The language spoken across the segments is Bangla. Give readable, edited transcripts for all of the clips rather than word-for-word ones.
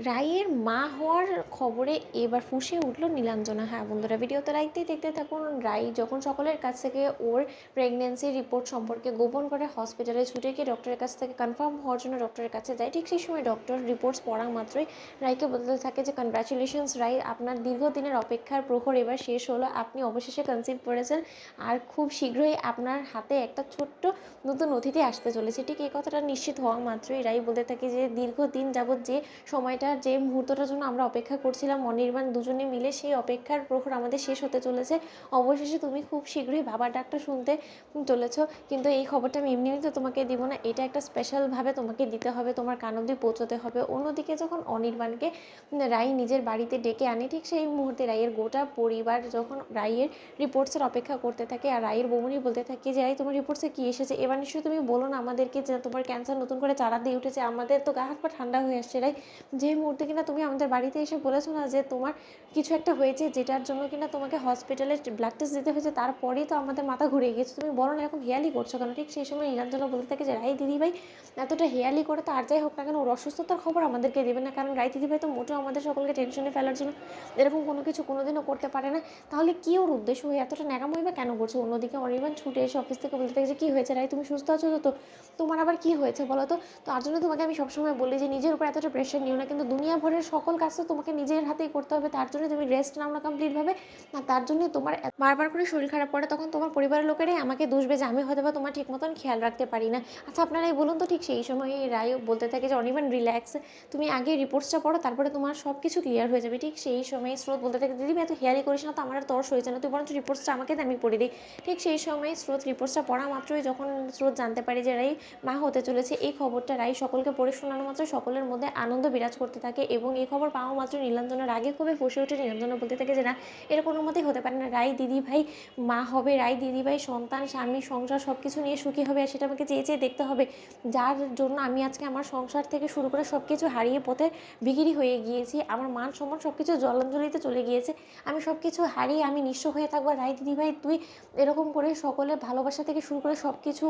রাইয়ের মা হওয়ার খবরে এবার ফুঁসে উঠল নীলাঞ্জনা। হ্যাঁ বন্ধুরা, ভিডিওতে লাইকতেই দেখতে থাকুন। রাই যখন সকলের কাছ থেকে ওর প্রেগনেন্সির রিপোর্ট সম্পর্কে গোপন করে হসপিটালে ছুটে গিয়ে ডক্টরের কাছ থেকে কনফার্ম হওয়ার জন্য ডক্টরের কাছে যায়, ঠিক সেই সময় ডক্টর রিপোর্টস পড়া মাত্রই রাইকে বলতে থাকে যে কনগ্রাচুলেশনস রাই, আপনার দীর্ঘদিনের অপেক্ষার প্রহর এবার শেষ হলো, আপনি অবশেষে কনসিভ করেছেন আর খুব শীঘ্রই আপনার হাতে একটা ছোট্ট নতুন অতিথি আসতে চলেছে। ঠিক এই কথাটা নিশ্চিত হওয়া মাত্রই রাই বলতে থাকে যে দীর্ঘদিন যাবৎ যে সময়টা, যে মুহূর্তটার জন্য আমরা অপেক্ষা করছিলাম অনির্বাণ দুজনে মিলে, সেই অপেক্ষার প্রহর আমাদের শেষ হতে চলেছে। অবশেষে তুমি খুব শীঘ্রই বাবার ডাকটা শুনতে চলেছ। কিন্তু এই খবরটা আমি এমনি তো তোমাকে দিব না, এটা একটা স্পেশালভাবে তোমাকে দিতে হবে, তোমার কান অবধি পৌঁছতে হবে। অন্যদিকে যখন অনির্বাণকে রাই নিজের বাড়িতে ডেকে আনে, ঠিক সেই মুহূর্তে রাইয়ের গোটা পরিবার যখন রাইয়ের রিপোর্টসের অপেক্ষা করতে থাকে, আর রাইয়ের বৌমনি বলতে থাকে যে রাই, তোমার রিপোর্টসে কী এসেছে? এবার নিশ্চয়ই তুমি বলো না আমাদেরকে যে তোমার ক্যান্সার নতুন করে চারা দিয়ে উঠেছে। আমাদের তো গা হাত পা ঠান্ডা হয়ে আসছে রাই, যে মুহূর্তে কিনা তুমি আমাদের বাড়িতে এসে বলেছো না যে তোমার কিছু একটা হয়েছে, যেটার জন্য কিনা তোমাকে হসপিটালে ব্লাড টেস্ট দিতে হয়েছে, তারপরেই তো আমাদের মাথা ঘুরে গিয়েছে। তুমি বলো না এরকম হেয়ালি করছো কেন? ঠিক সেই সময় নীলাঞ্জনা বলতে থাকে যে রাই দিদিভাই এতটা হেয়ালি করে তো আর যাই হোক না কেন, ওর অসুস্থতার খবর আমাদেরকে দেবে না, কারণ রাই দিদিভাই তো মোটেও আমাদের সকলকে টেনশনে ফেলার জন্য এরকম কোনো কিছু কোনোদিনও করতে পারে না। তাহলে কী ওর উদ্দেশ্য, হয়ে এতটা ন্যাকামই বা কেন করছে? অন্যদিকে অনির্বাণ ছুটে এসে অফিস থেকে বলতে থাকে যে কী হয়েছে রাই, তুমি সুস্থ আছো তো? তোমার আবার কী হয়েছে বলো তো? তার জন্য তোমাকে আমি সবসময় বলি যে নিজের উপর এতটা প্রেশার নিও না, কিন্তু দুনিয়া ভরের সকল কাজ তো তোমাকে নিজের হাতেই করতে হবে। তার জন্য তুমি রেস্ট নাও না কমপ্লিটভাবে। আর তার জন্য তোমার বারবার করে শরীর খারাপ পড়ে, তখন তোমার পরিবারের লোকেরাই আমাকে দুষবে যে আমি হয়তো বা তোমার ঠিক মতন খেয়াল রাখতে পারি না। আচ্ছা আপনারাই বলুন তো। ঠিক সেই সময় রায় বলতে থাকে যে অনির্বাণ রিল্যাক্স, তুমি আগে রিপোর্টসটা পড়ো, তারপরে তোমার সব কিছু ক্লিয়ার হয়ে যাবে। ঠিক সেই সময় স্রোত বলতে থাকে দিদি এত হেয়ারি করিস না তো, আমার আর তর্স হয়েছে না, তুই বরঞ্চ রিপোর্টসটা আমাকে আমি পড়ে দিই। ঠিক সেই সময় স্রোত রিপোর্টসটা পড়া মাত্রই যখন স্রোত জানতে পারে যে রাই মা হতে চলেছে, এই খবরটা রাই সকলকে পড়ে শোনানো মাত্র সকলের মধ্যে আনন্দ বিরাজ করতে থাকে। এবং এই খবর পাওয়া মাত্র নীলাঞ্জনার আগে খুবই ফুঁসে ওঠে। নীলাঞ্জনা বলতে থাকে যে না, এর কোনো মতেই হতে পারে না, রাই দিদিভাই মা হবে, রাই দিদিভাই সন্তান স্বামী সংসার সব কিছু নিয়ে সুখী হবে, আর সেটা আমাকে চেয়ে চেয়ে দেখতে হবে। যার জন্য আমি আজকে আমার সংসার থেকে শুরু করে সব কিছু হারিয়ে পথে বিক্রি হয়ে গিয়েছি, আমার মান সম্মান সব কিছু জলাঞ্জলিতে চলে গিয়েছে, আমি সব কিছু হারিয়ে আমি নিঃস্ব হয়ে থাকবো। রাই দিদিভাই তুই এরকম করে সকলে ভালোবাসা থেকে শুরু করে সব কিছু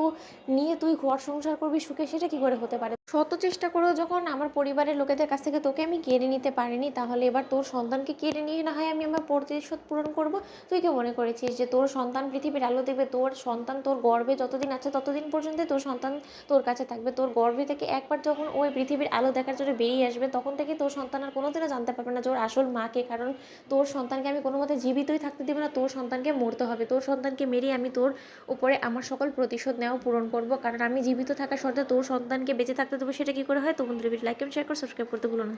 নিয়ে তুই ঘর সংসার করবি সুখে, সেটা কি করে হতে পারে? শত চেষ্টা করেও যখন আমার পরিবারের লোকেদের কাছ থেকে তোকে আমি কেড়ে নিতে পারিনি, তাহলে এবার তোর সন্তানকে কেড়ে নিয়ে না হয় আমি আমার প্রতিশোধ পূরণ করব। তুই কি মনে করেছিস যে তোর সন্তান পৃথিবীর আলো দেখবে? তোর সন্তান তোর গর্ভে যতদিন আছে ততদিন পর্যন্ত তোর সন্তান তোর কাছে থাকবে। তোর গর্ভে থেকে একবার যখন ওই পৃথিবীর আলো দেখার জন্য বেরিয়ে আসবে, তখন থেকে তোর সন্তান আর কোনোদিনও জানতে পারবে না যে ওর আসল মাকে। কারণ তোর সন্তানকে আমি কোনো মতে জীবিতই থাকতে দেবো না, তোর সন্তানকে মরতে হবে। তোর সন্তানকে মেরে আমি তোর উপরে আমার সকল প্রতিশোধ নেওয়া পূরণ করব, কারণ আমি জীবিত থাকা সত্ত্বেও তোর সন্তানকে বেঁচে থাকতে দেবো, সেটা কি করে হয়? তো বন্ধুরা লাইক এবং শেয়ার করে সাবস্ক্রাইব করতে ভুলো না।